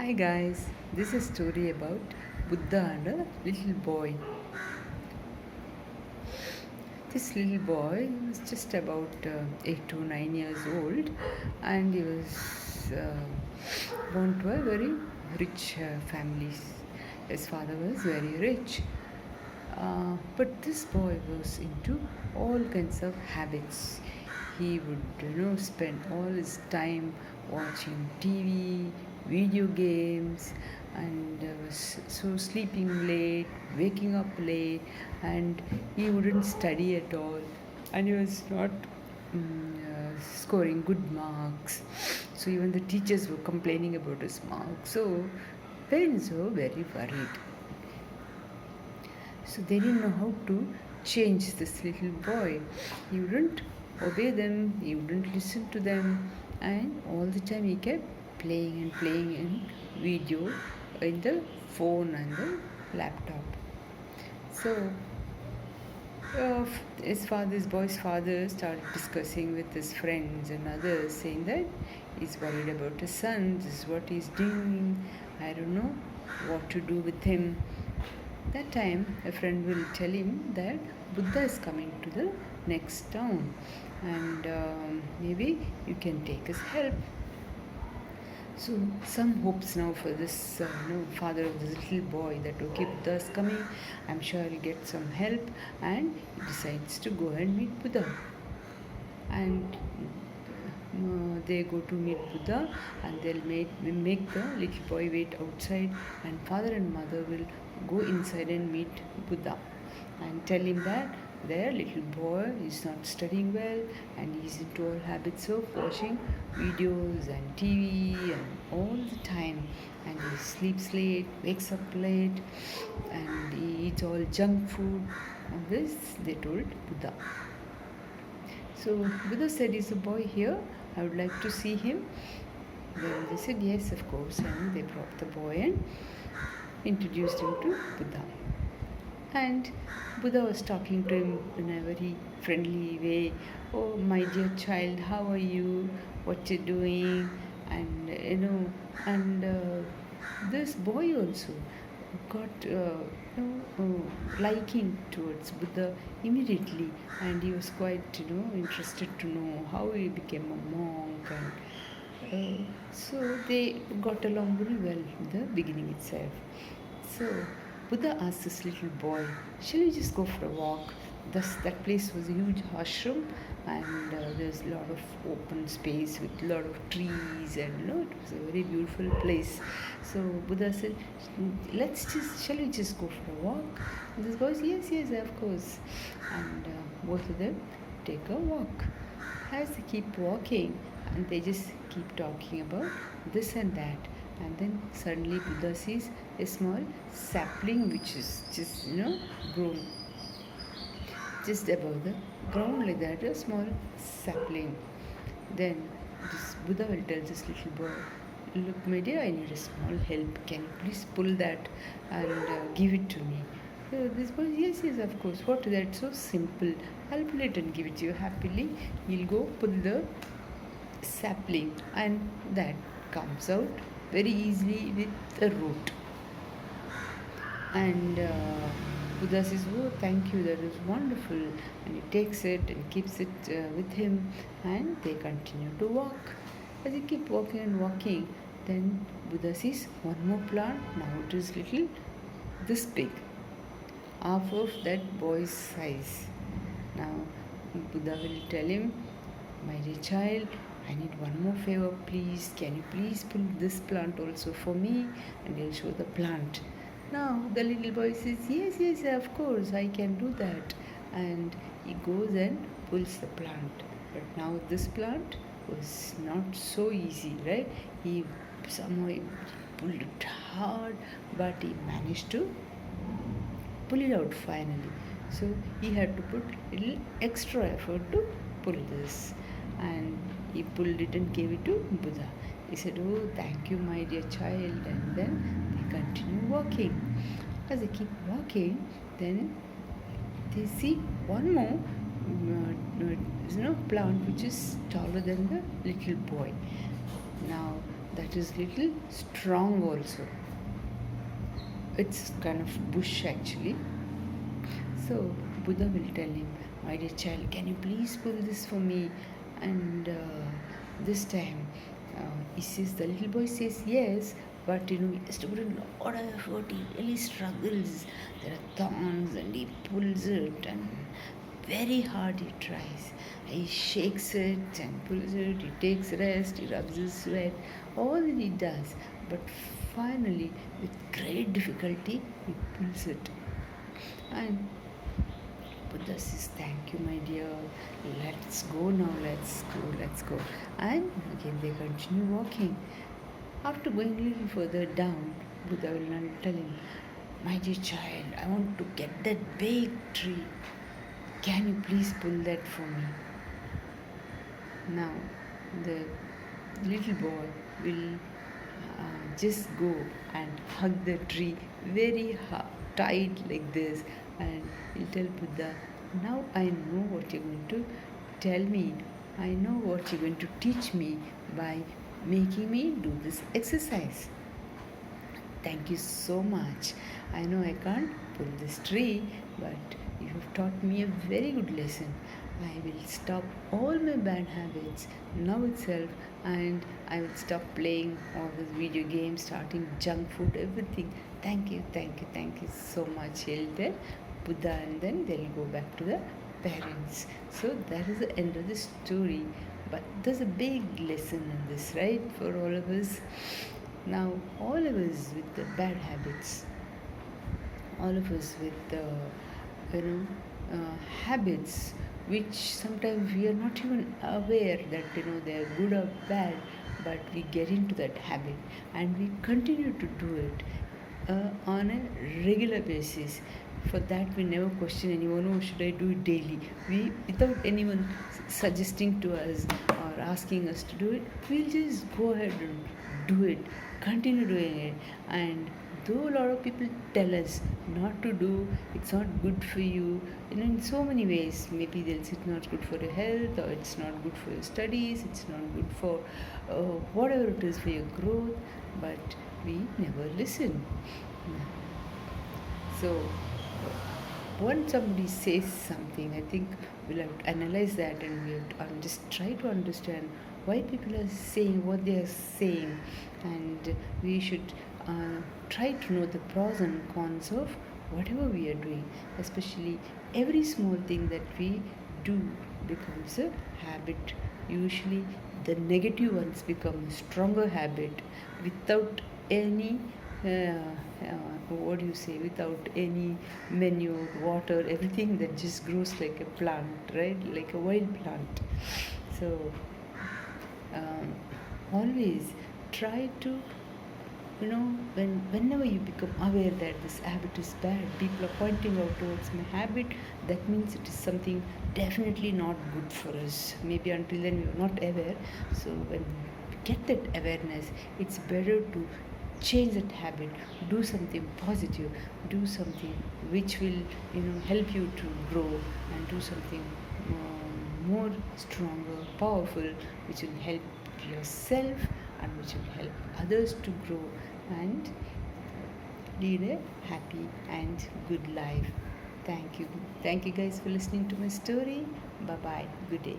Hi guys, this is a story about Buddha and a little boy. This little boy was just about 8 to 9 years old, and he was born to a very rich family. His father was very rich, but this boy was into all kinds of habits. He would, spend all his time watching TV, video games, and was so sleeping late, waking up late, and he wouldn't study at all, and he was not scoring good marks. So even the teachers were complaining about his marks. So parents were very worried. So they didn't know how to change this little boy. He wouldn't obey them, he wouldn't listen to them, and all the time he kept playing and playing in video in the phone and the laptop. So his boy's father started discussing with his friends and others, saying that he's worried about his son, this is what he's doing, I don't know what to do with him. That time, a friend will tell him that Buddha is coming to the next town, and maybe you can take his help. So some hopes now for this father of this little boy that okay, Buddha is coming, I'm sure he'll get some help, and he decides to go and meet Buddha. And they go to meet Buddha, and they'll make the little boy wait outside, and father and mother will go inside and meet Buddha and tell him that their little boy is not studying well and he's into all habits of watching videos and TV and all the time, and he sleeps late, wakes up late, and he eats all junk food. And this they told Buddha. So Buddha said, is a boy here? I would like to see him. Then they said, yes, of course. And they brought the boy and introduced him to Buddha. And Buddha was talking to him in a very friendly way. Oh, my dear child, how are you? What you doing? And this boy also got liking towards Buddha immediately, and he was quite interested to know how he became a monk, and so they got along very well in the beginning itself. So Buddha asked this little boy, shall we just go for a walk? That place was a huge ashram, and there's a lot of open space with a lot of trees, and it was a very beautiful place. So Buddha said, shall we just go for a walk? And this boy said, yes, of course. And both of them take a walk. As they keep walking, and they just keep talking about this and that, and then suddenly Buddha sees a small sapling which is just grown just above the ground, like that, a small sapling. Then this Buddha will tell this little boy, look my dear, I need a small help, can you please pull that and give it to me? So this boy, yes, of course, what is that, so simple, I'll pull it and give it to you. Happily he'll go pull the sapling, and that comes out very easily with a root. And Buddha says, oh, thank you, that is wonderful. And he takes it and keeps it with him, and they continue to walk. As they keep walking and walking, then Buddha sees one more plant. Now it is little this big, half of that boy's size. Now Buddha will tell him, my dear child, I need one more favor, please. Can you please pull this plant also for me? And he'll show the plant. Now the little boy says, yes, of course, I can do that. And he goes and pulls the plant. But now this plant was not so easy, right? He somehow pulled it hard, but he managed to pull it out finally. So he had to put a little extra effort to pull this. And he pulled it and gave it to Buddha. He said, oh, thank you, my dear child. And then they continue walking. As they keep walking, then they see one more plant which is taller than the little boy. Now that is little strong also. It's kind of bush actually. So Buddha will tell him, my dear child, can you please pull this for me? And this time, the little boy says yes, but he has to put a lot of effort. He really struggles. There are thorns, and he pulls it, and very hard he tries. He shakes it and pulls it. He takes rest. He rubs his sweat. All that he does, but finally, with great difficulty, he pulls it. And Buddha says, thank you, my dear. Let's go now. Let's go. And again, they continue walking. After going a little further down, Buddha will now tell him, my dear child, I want to get that big tree. Can you please pull that for me? Now, the little boy will just go and hug the tree very tight like this, and he'll tell Buddha, now I know what you're going to tell me. I know what you're going to teach me by making me do this exercise. Thank you so much. I know I can't pull this tree, but you have taught me a very good lesson. I will stop all my bad habits now itself, and I will stop playing all these video games, starting junk food, everything. Thank you so much. He'll tell Buddha, and then they'll go back to the parents. So that is the end of the story. But there's a big lesson in this, right, for all of us. Now, all of us with the bad habits, all of us with habits which sometimes we are not even aware that they are good or bad, but we get into that habit and we continue to do it on a regular basis. For that, we never question anyone, oh, should I do it daily? We, without anyone suggesting to us or asking us to do it, we'll just go ahead and do it, continue doing it. And though a lot of people tell us not to do, it's not good for you, in so many ways. Maybe they'll say it's not good for your health, or it's not good for your studies, it's not good for whatever it is for your growth, but we never listen. So when somebody says something, I think we'll have to analyze that, and we'll just try to understand why people are saying what they are saying, and we should try to know the pros and cons of whatever we are doing. Especially every small thing that we do becomes a habit. Usually the negative ones become a stronger habit without any without any manure, water, everything that just grows like a plant, right? Like a wild plant. So always try to, whenever you become aware that this habit is bad, people are pointing out towards my habit, that means it is something definitely not good for us. Maybe until then we are not aware. So when we get that awareness, it's better to change that habit, do something positive, do something which will help you to grow, and do something more stronger, powerful, which will help yourself and which will help others to grow and lead a happy and good life. Thank you guys for listening to my story. Bye bye. Good day.